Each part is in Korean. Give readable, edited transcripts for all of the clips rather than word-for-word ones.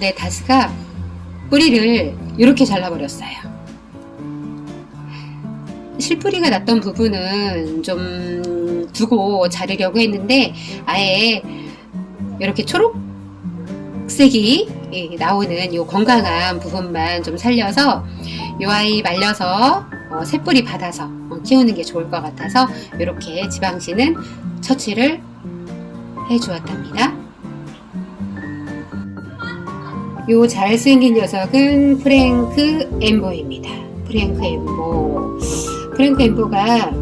네, 다스가 뿌리를 이렇게 잘라버렸어요. 실뿌리가 났던 부분은 좀 두고 자르려고 했는데 아예 이렇게 초록색이 나오는 요 건강한 부분만 좀 살려서 요 아이 말려서 새뿌리 받아서 키우는 게 좋을 것 같아서 이렇게 지방씨는 처치를 해 주었답니다. 요 잘생긴 녀석은 프랭크 엠보입니다. 프랭크 엠보가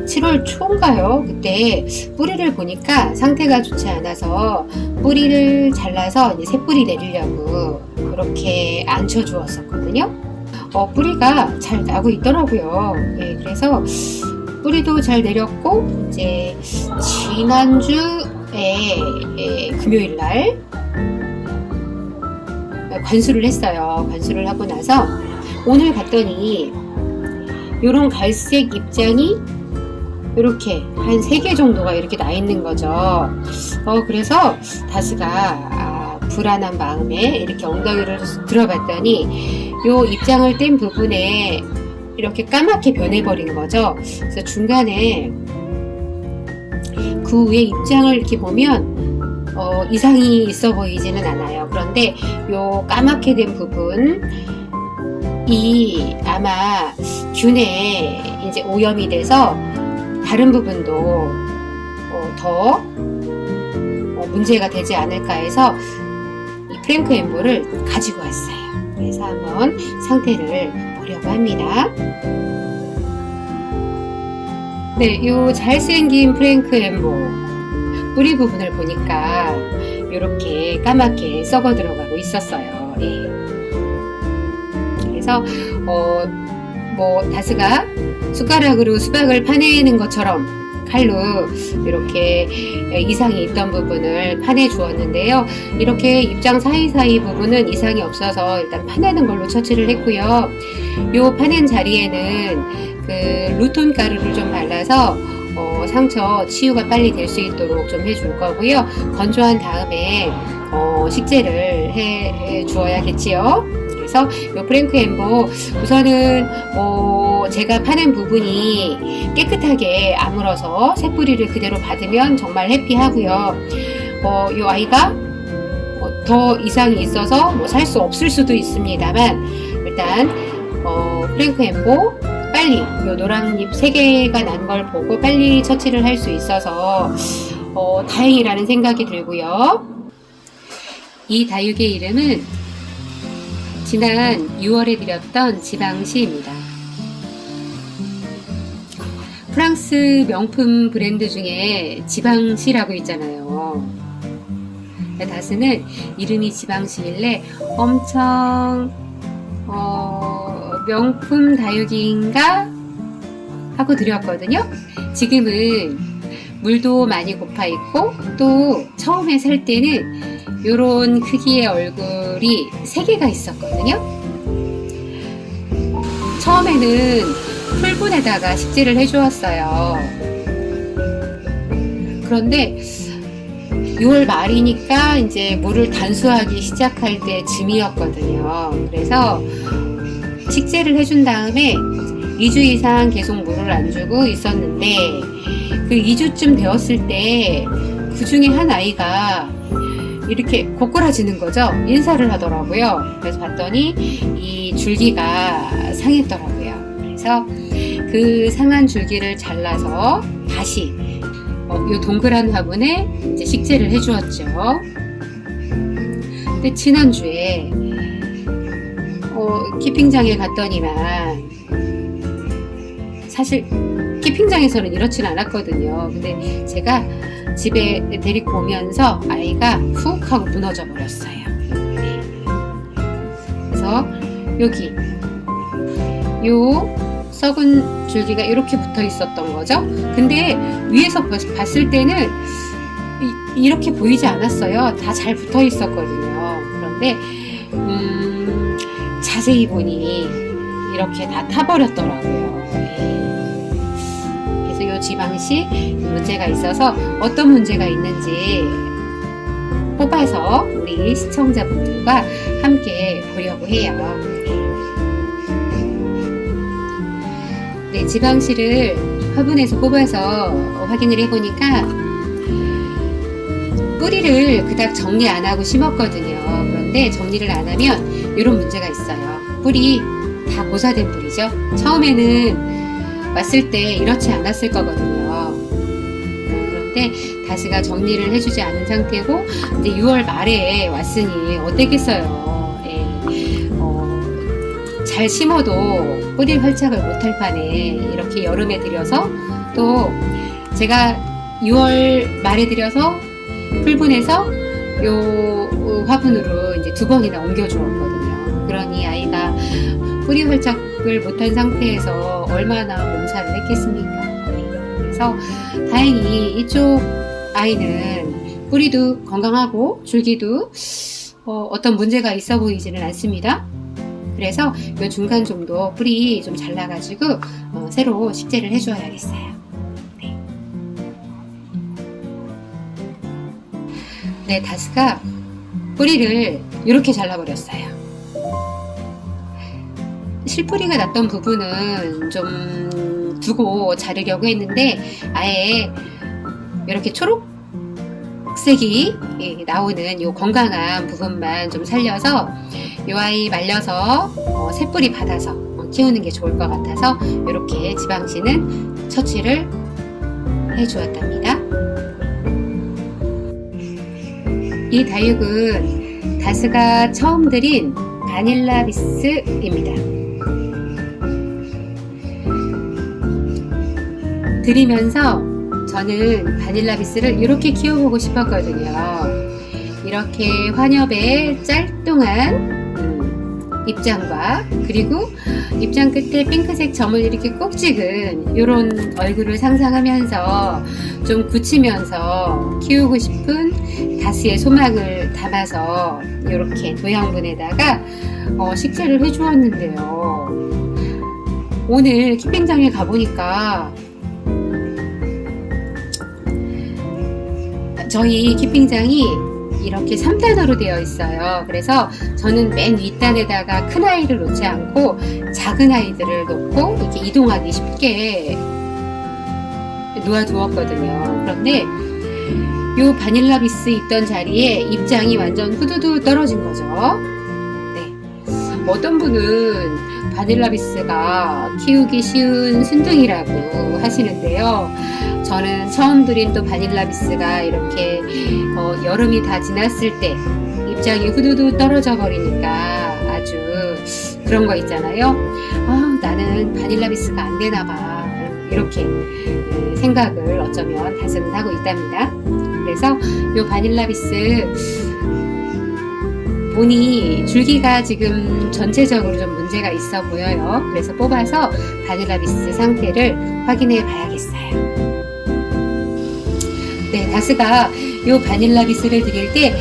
7월 초인가요? 그때 뿌리를 보니까 상태가 좋지 않아서 뿌리를 잘라서 이제 새뿌리 내리려고 그렇게 앉혀 주었었거든요. 뿌리가 잘 나고 있더라고요. 네, 그래서 뿌리도 잘 내렸고 이제 지난주에 금요일 날 관수를 했어요. 관수를 하고 나서 오늘 봤더니 요런 갈색 입장이 이렇게 한 3개 정도가 이렇게 나 있는 거죠. 그래서 다스가 불안한 마음에 이렇게 ong덩이를 들어봤더니 요 입장을 뗀 부분에 이렇게 까맣게 변해버린 거죠. 그래서 중간에 그 위에 입장을 이렇게 보면 이상이 있어 보이지는 않아요. 그런데 요 까맣게 된 부분이 아마 균에 이제 오염이 돼서 다른 부분도 더 문제가 되지 않을까 해서 이 프랭크 엠보를 가지고 왔어요. 그래서 한번 상태를 보려고 합니다. 네, 요 잘생긴 프랭크 엠보 뿌리 부분을 보니까 이렇게 까맣게 썩어 들어가고 있었어요. 예. 그래서 다스가 숟가락으로 수박을 파내는 것처럼 칼로 이렇게 이상이 있던 부분을 파내 주었는데요. 이렇게 입장 사이사이 부분은 이상이 없어서 일단 파내는 걸로 처치를 했고요. 요 파낸 자리에는 그 루톤 가루를 좀 발라서 상처 치유가 빨리 될 수 있도록 좀 해줄 거고요. 건조한 다음에 식재를 해 주어야겠지요. 그래서 요 프랭크 엠보 우선은 제가 파낸 부분이 깨끗하게 아물어서 새뿌리를 그대로 받으면 정말 해피하고요. 요 아이가 더 이상이 있어서 살 수 없을 수도 있습니다만 일단 프랭크 엠보 빨리 요 노란 잎 3개가 난 걸 보고 빨리 처치를 할 수 있어서 다행이라는 생각이 들고요. 이 다육의 이름은 지난 6월에 드렸던 지방시입니다. 프랑스 명품 브랜드 중에 지방시라고 있잖아요. 다스는 이름이 지방시일래 엄청 명품 다육이인가 하고 드렸거든요. 지금은 물도 많이 고파 있고 또 처음에 살 때는 요런 크기의 얼굴이 3개가 있었거든요. 처음에는 풀분에다가 식재를 해주었어요. 그런데 6월 말이니까 이제 물을 단수하기 시작할 때 즈음이었거든요. 그래서 식재를 해준 다음에 2주 이상 계속 물을 안 주고 있었는데 그 2주쯤 되었을 때 그 중에 한 아이가 이렇게 고꾸라지는 거죠. 인사를 하더라고요. 그래서 봤더니 이 줄기가 상했더라고요. 그래서 그 상한 줄기를 잘라서 다시 이 동그란 화분에 이제 식재를 해주었죠. 근데 지난주에 키핑장에 갔더니만 사실 키핑장에서는 이렇진 않았거든요. 근데 제가 집에 데리고 오면서 아이가 훅 하고 무너져 버렸어요. 네. 그래서 여기 요 썩은 줄기가 이렇게 붙어 있었던 거죠. 근데 위에서 봤을 때는 이렇게 보이지 않았어요. 다 잘 붙어 있었거든요. 그런데 자세히 보니 이렇게 다 타버렸더라고요. 그래서 요 지방시 문제가 있어서 어떤 문제가 있는지 뽑아서 우리 시청자분들과 함께 보려고 해요. 네, 지방실을 화분에서 뽑아서 확인을 해보니까 뿌리를 그닥 정리 안 하고 심었거든요. 그런데 정리를 안 하면 이런 문제가 있어요. 뿌리 다 고사된 뿌리죠. 처음에는 왔을 때 이렇지 않았을 거거든요. 그런데 다스가 정리를 해주지 않은 상태고 이제 6월 말에 왔으니 어땠겠어요. 예. 잘 심어도 뿌리 활착을 못할 판에 이렇게 여름에 들여서 또 제가 6월 말에 들여서 풀분해서 요 화분으로 이제 2번이나 옮겨 주었거든요. 그러니 아이가 뿌리 활착을 못한 상태에서 얼마나 몸살을 했겠습니까? 그래서 다행히 이쪽 아이는 뿌리도 건강하고 줄기도 어떤 문제가 있어 보이지는 않습니다. 그래서 요 중간 정도 뿌리 좀 잘라가지고 새로 식재를 해줘야겠어요. 네, 다스가 뿌리를 이렇게 잘라버렸어요. 실뿌리가 났던 부분은 좀 두고 자르려고 했는데 아예 이렇게 초록색이 나오는 이 건강한 부분만 좀 살려서 이 아이 말려서 새뿌리 받아서 키우는 게 좋을 것 같아서 이렇게 지방신은 처치를 해 주었답니다. 이 다육은 다스가 처음 들인 바닐라 비스입니다. 들이면서 저는 바닐라 비스를 이렇게 키워보고 싶었거든요. 이렇게 환엽의 짤뚱한 입장과 그리고 입장 끝에 핑크색 점을 이렇게 꼭 찍은 이런 얼굴을 상상하면서 좀 굳히면서 키우고 싶은 다스의 소망을 담아서 이렇게 도형분에다가 식재를 해주었는데요. 오늘 키핑장에 가보니까 저희 키핑장이 이렇게 3단으로 되어 있어요. 그래서 저는 맨 윗단에다가 큰 아이를 놓지 않고 작은 아이들을 놓고 이렇게 이동하기 쉽게 놓아두었거든요. 그런데 요 바닐라 비스 있던 자리에 입장이 완전 후두두 떨어진 거죠. 네. 어떤 분은 바닐라 비스가 키우기 쉬운 순둥이라고 하시는데요. 저는 처음 들인 또 바닐라 비스가 이렇게 여름이 다 지났을 때 입장이 후두두 떨어져 버리니까 아주 그런 거 있잖아요. 아, 나는 바닐라 비스가 안 되나 봐. 이렇게 생각을 어쩌면 다스는 하고 있답니다. 그래서 이 바닐라 비스 보니 줄기가 지금 전체적으로 좀 문제가 있어 보여요. 그래서 뽑아서 바닐라 비스 상태를 확인해 봐야겠어요. 네, 다스가 이 바닐라 비스를 드릴 때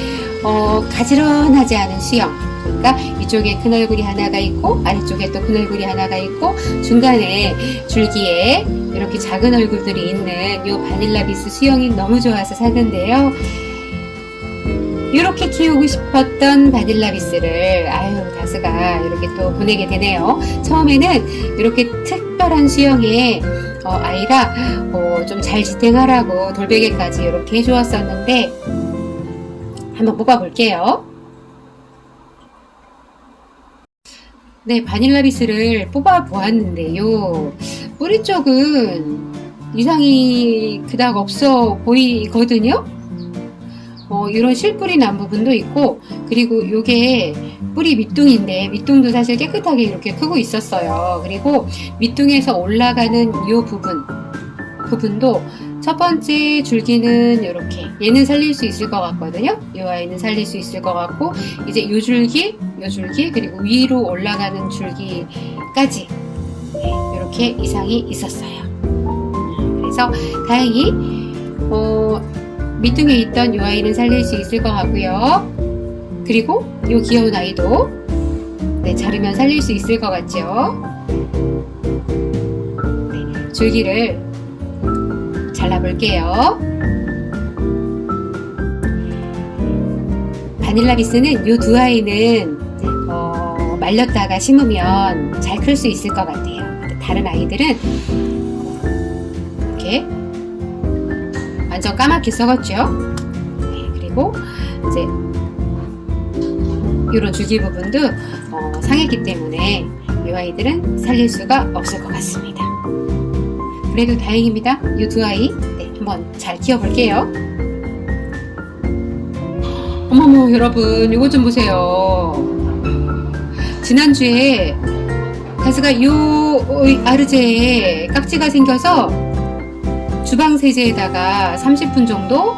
가지런하지 않은 수영, 그러니까 이쪽에 큰 얼굴이 하나가 있고 아래쪽에 또 큰 얼굴이 하나가 있고 중간에 줄기에 이렇게 작은 얼굴들이 있는 이 바닐라 비스 수영이 너무 좋아서 샀는데요. 이렇게 키우고 싶었던 바닐라 비스를 다스가 이렇게 또 보내게 되네요. 처음에는 이렇게 특별한 수영에 아이라 좀 잘 지탱하라고 돌베개까지 이렇게 해주었었는데 한번 뽑아 볼게요. 네, 바닐라 비스를 뽑아 보았는데요. 뿌리 쪽은 이상이 그닥 없어 보이거든요. 이런 실뿌리 난 부분도 있고, 그리고 요게 뿌리 밑둥인데 밑둥도 사실 깨끗하게 이렇게 크고 있었어요. 그리고 밑둥에서 올라가는 요 부분도 첫 번째 줄기는 이렇게 얘는 살릴 수 있을 것 같거든요. 이 아이는 살릴 수 있을 것 같고, 이제 요 줄기 그리고 위로 올라가는 줄기까지 이렇게 이상이 있었어요. 그래서 다행히 밑둥에 있던 이 아이는 살릴 수 있을 것 같고요. 그리고 이 귀여운 아이도 자르면 살릴 수 있을 것 같죠. 줄기를 잘라볼게요. 바닐라비스는 이 두 아이는 말렸다가 심으면 잘 클 수 있을 것 같아요. 다른 아이들은 이렇게 완전 까맣게 썩었죠. 네, 그리고 이제 이런 줄기 부분도 상했기 때문에 이 아이들은 살릴 수가 없을 것 같습니다. 그래도 다행입니다. 이 두 아이 한번 잘 키워볼게요. 어머머, 여러분 이거 좀 보세요. 지난주에 가스가 요 아르제에 깍지가 생겨서 주방 세제에다가 30분 정도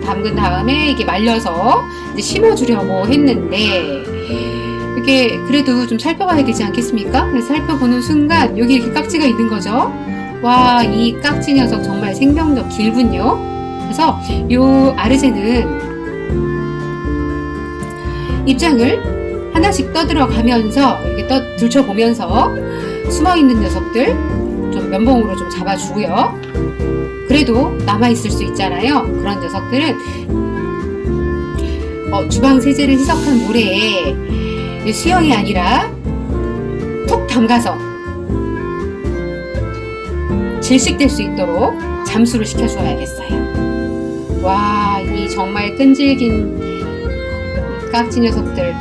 담근 다음에 이게 말려서 이제 심어주려고 했는데, 이게 그래도 좀 살펴봐야 되지 않겠습니까? 그래서 살펴보는 순간 여기 이렇게 깍지가 있는 거죠. 와, 이 깍지 녀석 정말 생명력 길군요. 그래서 요 아르제는 입장을 하나씩 떠들어가면서 이렇게 들춰보면서 숨어있는 녀석들 좀 면봉으로 좀 잡아주고요. 그래도 남아있을 수 있잖아요. 그런 녀석들은 주방 세제를 희석한 물에 수영이 아니라 톡 담가서 질식될 수 있도록 잠수를 시켜줘야겠어요. 와, 이 정말 끈질긴 깍지 녀석들